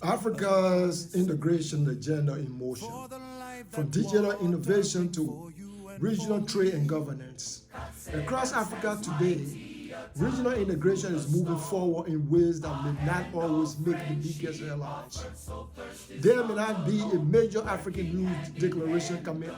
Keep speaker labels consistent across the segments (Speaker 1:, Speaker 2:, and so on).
Speaker 1: Africa's integration agenda in motion, from digital innovation to regional trade and governance. Across Africa today, regional integration is moving forward in ways that may not always make the biggest headlines. There may not be a major African news declaration coming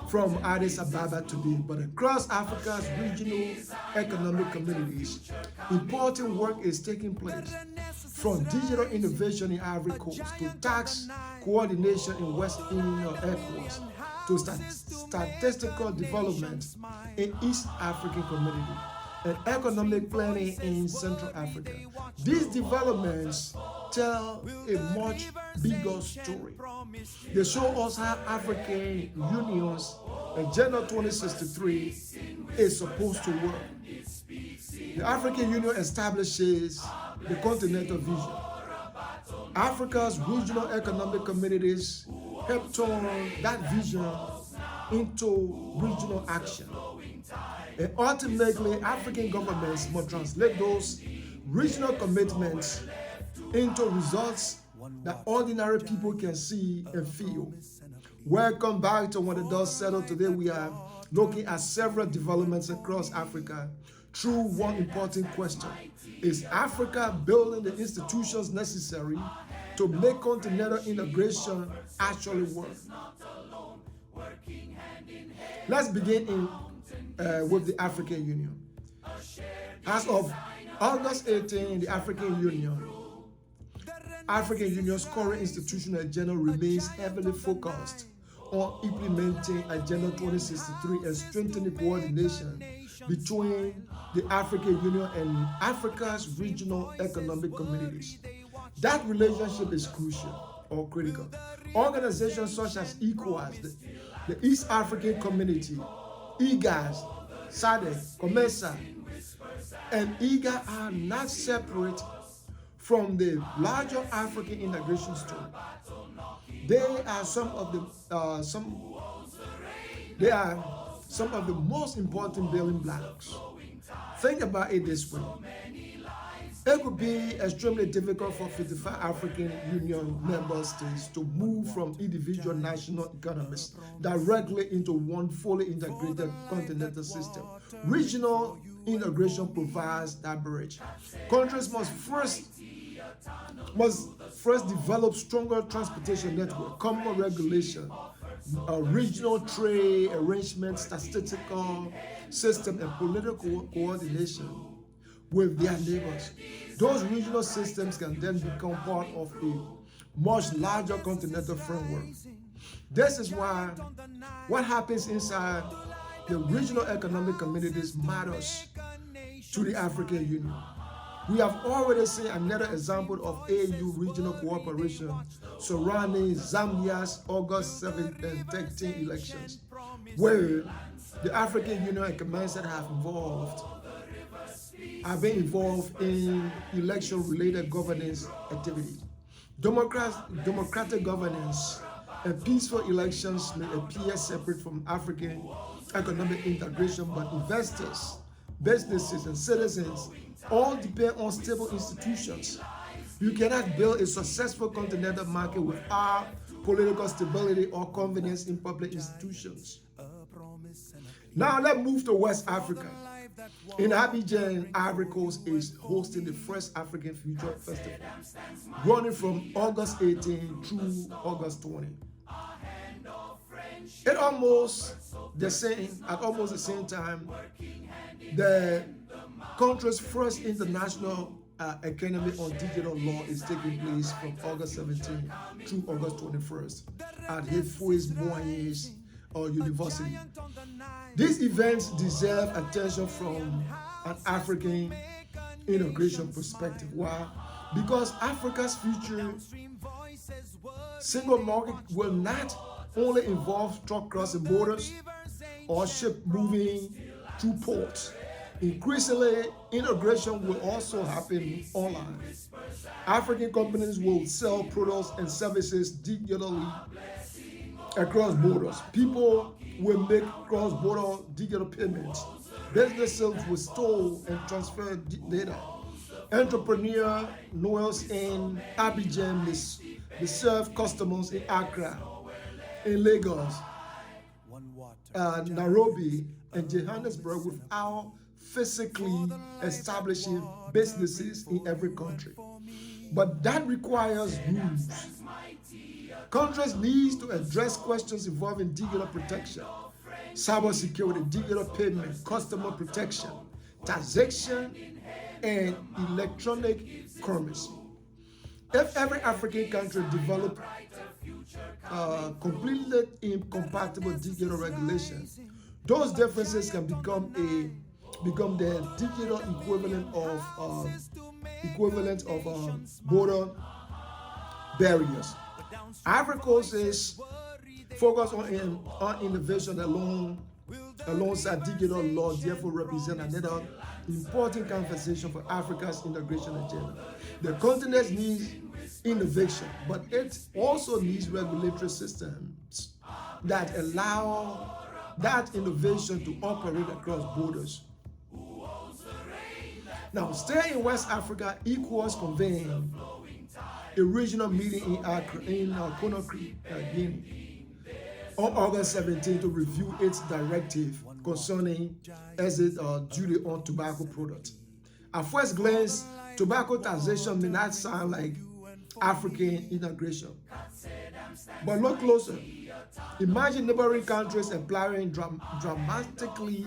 Speaker 1: from Addis Ababa today, but across Africa's regional economic communities, important work is taking place. From digital innovation in Ivory Coast to tax coordination in West Indian or ECOWAS to statistical development in East African community and economic planning in Central Africa. These developments tell a much bigger story. They show us how African Union's Agenda 2063 is supposed to work. The African Union establishes the continental vision. Africa's regional economic communities help turn that vision into regional action. And ultimately, African governments must translate those regional commitments into results that ordinary people can see and feel. Welcome back to When the Dust Settled. Today we are looking at several developments across Africa through one important question. Is Africa building the institutions necessary to make continental integration actually work? Let's begin with the African Union. As of August 18, the African Union's current institutional agenda remains heavily focused on implementing Agenda 2063 and strengthening coordination between the African Union and Africa's regional economic communities. That relationship is crucial or critical. Organizations such as ECOWAS, the East African Community, ECCAS, SADC, COMESA, and IGAD are not separate from the larger African integration story. They are some of the most important building blocks. Think about it this way. It could be extremely difficult for 55 African Union member states to move from individual national economies directly into one fully integrated continental system. Regional integration provides that bridge. Countries must first develop stronger transportation network, common regulation, regional trade arrangements, statistical system, and political coordination with their neighbors. Those regional systems can then become part of a much larger continental framework. This is why what happens inside the regional economic communities matters to the African Union. We have already seen another example of AU regional cooperation surrounding Zambia's August 7 and 13 elections, where the African Union and COMESA have been involved in election-related governance activities. Democratic governance and peaceful elections may appear separate from African economic integration, but investors, businesses, and citizens all depend on stable institutions. You cannot build a successful continental market without political stability or confidence in public institutions. Now let's move to West Africa. In Abidjan, Ivory Coast is hosting the first African Future Festival, running from August 18 through August 20. At almost the same time, the country's first international academy on digital law is taking place from August 17 through August 21st at Hifouis University. These events deserve attention from an African integration perspective. Why? Because Africa's future single market will not only involve truck crossing borders or ship moving through ports. Increasingly, integration will also happen online. African companies will sell products and services digitally across borders. People will make cross-border digital payments. Businesses will store and transfer data. Entrepreneur Noels in Abidjan, they serve customers in Accra, in Lagos, Nairobi, and Johannesburg without physically establishing businesses in every country. But that requires rules. Countries need to address questions involving digital protection, cybersecurity, digital payment, customer protection, taxation, and electronic currency. If every African country developed completely incompatible digital regulations, those differences can become the digital equivalent of border barriers. Ivory Coast is focused on innovation alongside digital law, therefore represent another important conversation for Africa's integration agenda. The continent needs innovation, but it also needs regulatory systems that allow that innovation to operate across borders. Now, staying in West Africa, ECOWAS convened a regional meeting in Accra, in Conakry, Guinea, on August 17 to review its directive concerning exit duty on tobacco products. At first glance, tobacco taxation may not sound like African integration. But look closer. Imagine neighboring countries applying dramatically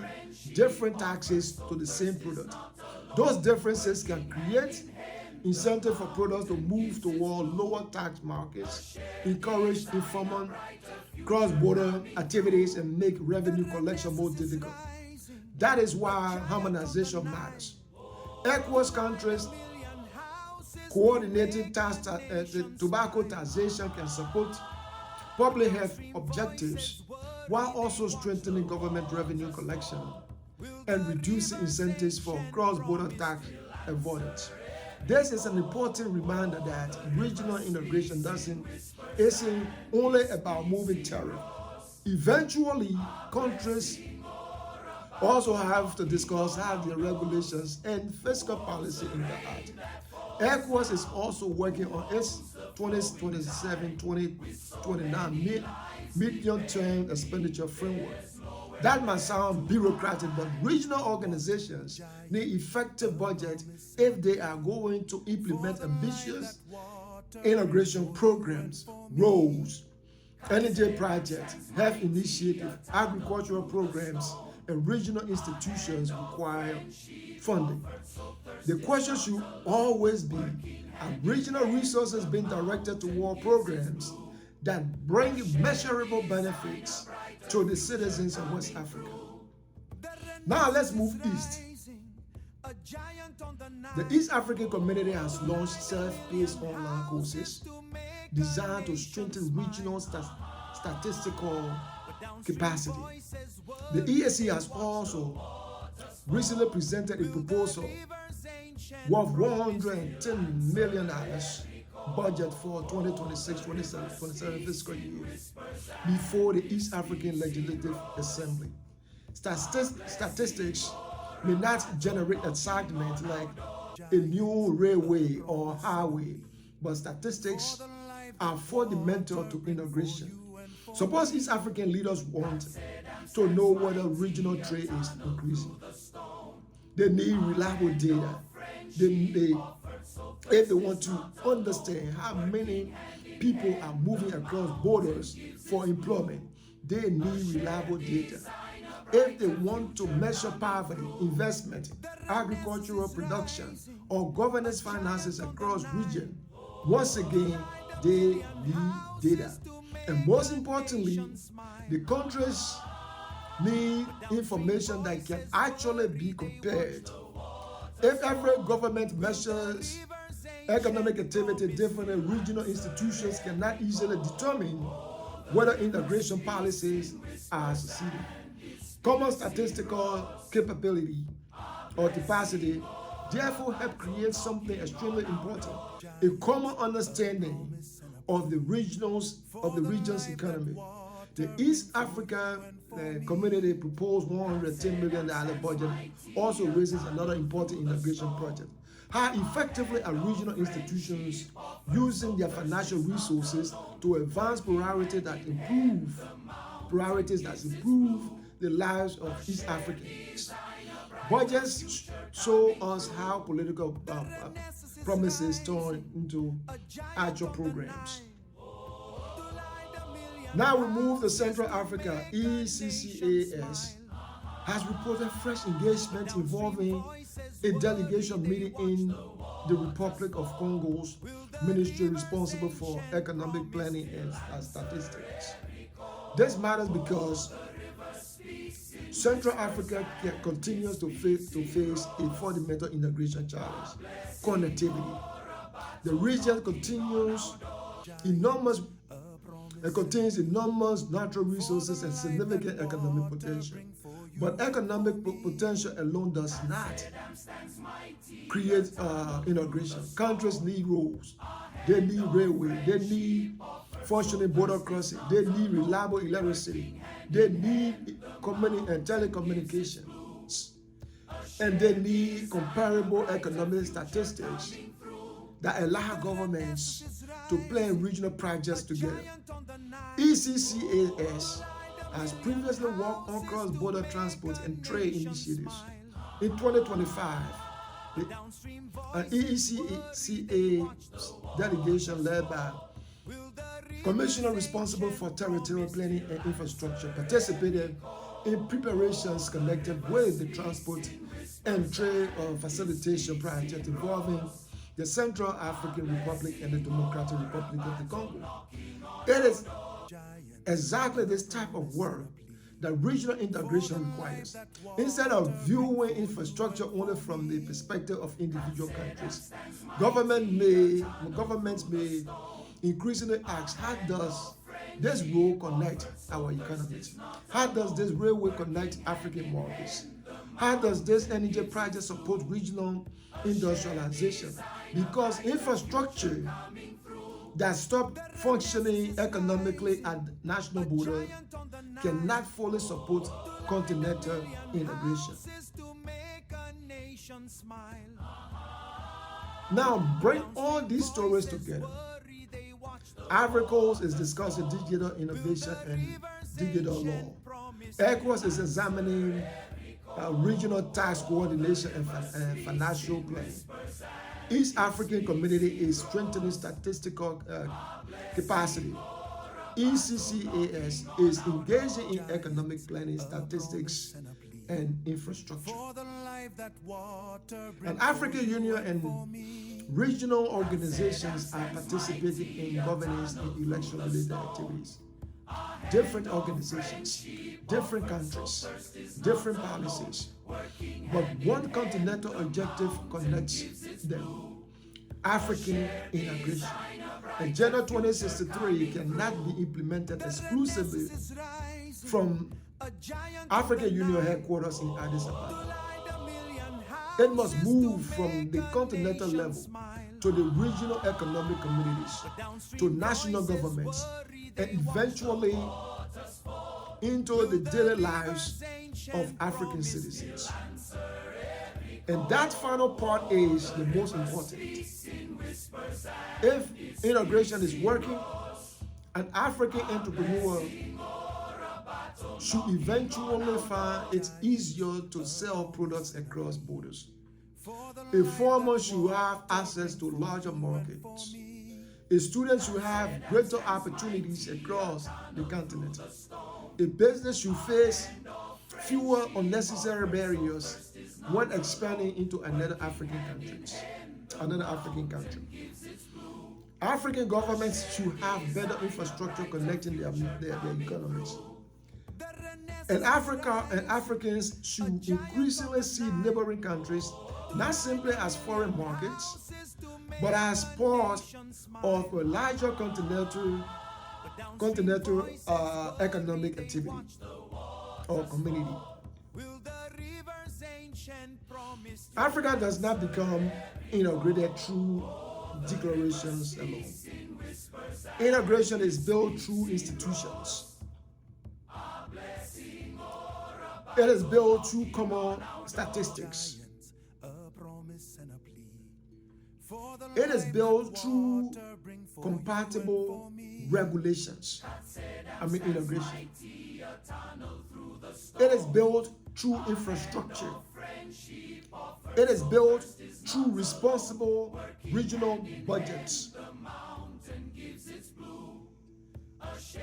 Speaker 1: different taxes to the same product. Those differences can create incentive for products to move toward lower tax markets, encourage informal cross-border activities, and make revenue collection more difficult. That is why harmonization matters. ECOWAS countries coordinating tobacco taxation can support public health objectives while also strengthening government revenue collection and reducing incentives for cross-border tax avoidance. This is an important reminder that regional integration isn't only about moving tariff. Eventually, countries also have to discuss how their regulations and fiscal policy interact. ECOWAS is also working on its 2027-2029 medium-term expenditure framework. That might sound bureaucratic, but regional organizations need effective budget if they are going to implement ambitious integration programs, roles, energy projects, health initiatives, agricultural programs, and regional institutions require funding. The question should always be, are regional resources being directed toward programs that bring measurable benefits to the citizens of West Africa? Now let's move east. The East African community has launched self-paced online courses designed to strengthen regional statistical capacity. The EAC has also recently presented a proposal worth $110 million budget for 2026-27 fiscal year before the East African Legislative Assembly. Statistics may not generate excitement like a new railway or highway, but statistics are fundamental to integration. Suppose East African leaders want to know whether regional trade is increasing. They need reliable data. If they want to understand how many people are moving across borders for employment, they need reliable data. If they want to measure poverty, investment, agricultural production, or governance finances across regions, once again, they need data. And most importantly, the countries need information that can actually be compared. If every government measures economic activity differently, regional institutions cannot easily determine whether integration policies are succeeding. Common statistical capability or capacity therefore help create something extremely important: a common understanding of the region's economy. The East Africa Community proposed $110 million budget also raises another important integration project: How effectively are regional institutions using their financial resources to advance priorities that improve the lives of East Africans? Budgets show us how political promises turn into actual programs. Now we move to Central Africa. ECCAS has reported fresh engagement involving a delegation meeting in the Republic of Congo's ministry responsible for economic planning and statistics. This matters because Central Africa continues to face a fundamental integration challenge: connectivity. The region contains enormous natural resources and significant economic potential. But economic potential alone does not create integration. Countries need roads, they need railway, they need functioning border crossing, they need reliable electricity, they need telecommunications, and they need comparable economic statistics that allow governments to plan regional projects together. ECCAS has previously worked on cross-border transport and trade initiatives. In 2025, an ECCA delegation led by Commissioner responsible for territorial planning and infrastructure participated in preparations connected with the transport and trade facilitation project involving the Central African Republic and the Democratic Republic of the Congo. It is exactly this type of work that regional integration requires. Instead of viewing infrastructure only from the perspective of individual countries, governments may increasingly ask, how does this road connect our economies? How does this railway connect African markets? How does this energy project support regional industrialization? Because infrastructure that stop functioning economically at national border cannot fully support continental integration. Now bring all these stories together. Ivory Coast is discussing digital innovation and digital law. ECOWAS is examining regional tax coordination and financial planning. East African Community is strengthening statistical capacity. ECCAS is engaging in economic planning, statistics, and infrastructure. And African Union and regional organizations are participating in governance and election-related activities. Different organizations, different countries, different policies, but one continental objective connects them: African integration. Agenda 2063 cannot be implemented exclusively from African Union headquarters in Addis Ababa. It must move from the continental level to the regional economic communities, to national governments, and eventually into the daily lives of African citizens. And that final part is the most important. If integration is working, an African entrepreneur should eventually find it easier to sell products across borders. A farmer should have access to larger markets. A student should have greater opportunities across the continent. A business should face fewer unnecessary barriers when expanding into another African country. African governments should have better infrastructure connecting their economies. And Africans should increasingly see neighboring countries not simply as foreign markets, but as part of a larger continental economic activity or community. Africa does not become integrated through declarations alone. Integration is built through institutions. It is built through common statistics. It is built through compatible regulations. Integration. It is built through infrastructure. It is built through responsible regional budgets.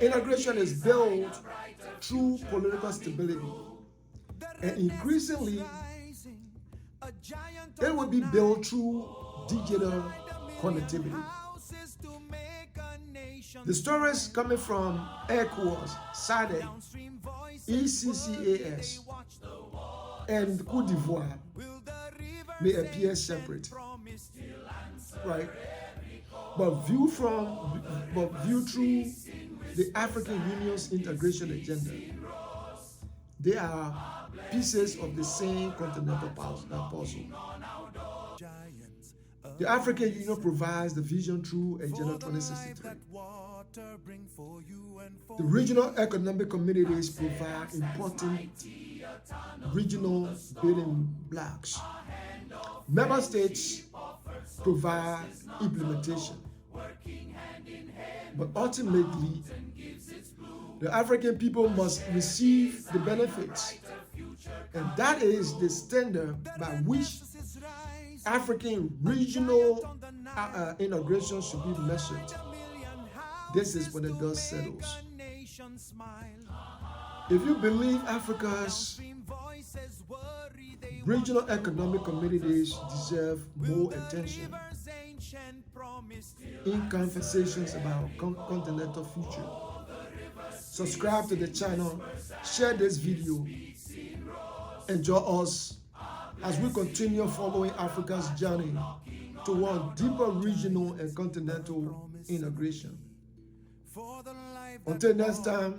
Speaker 1: Integration is built through political stability. And increasingly, it will be built through digital connectivity. The stories coming from ECOWAS, SADC, ECCAS, and Côte d'Ivoire may appear separate, right? But viewed through the African Union's integration agenda, they are pieces of the same continental puzzle. The African Union provides the vision through Agenda 2063. The regional economic communities provide important regional building blocks. Member states provide implementation. But ultimately, the African people must receive the benefits. And that is the standard by which African regional integration should be measured. This is when the dust settles. If you believe Africa's regional economic communities deserve more attention in conversations about continental future, subscribe to the channel, share this video, and join us as we continue following Africa's journey toward deeper regional and continental integration. Until next time,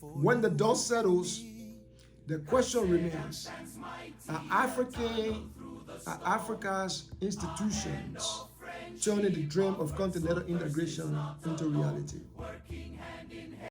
Speaker 1: when the dust settles, the question remains, are Africa's institutions turning the dream of continental integration into reality?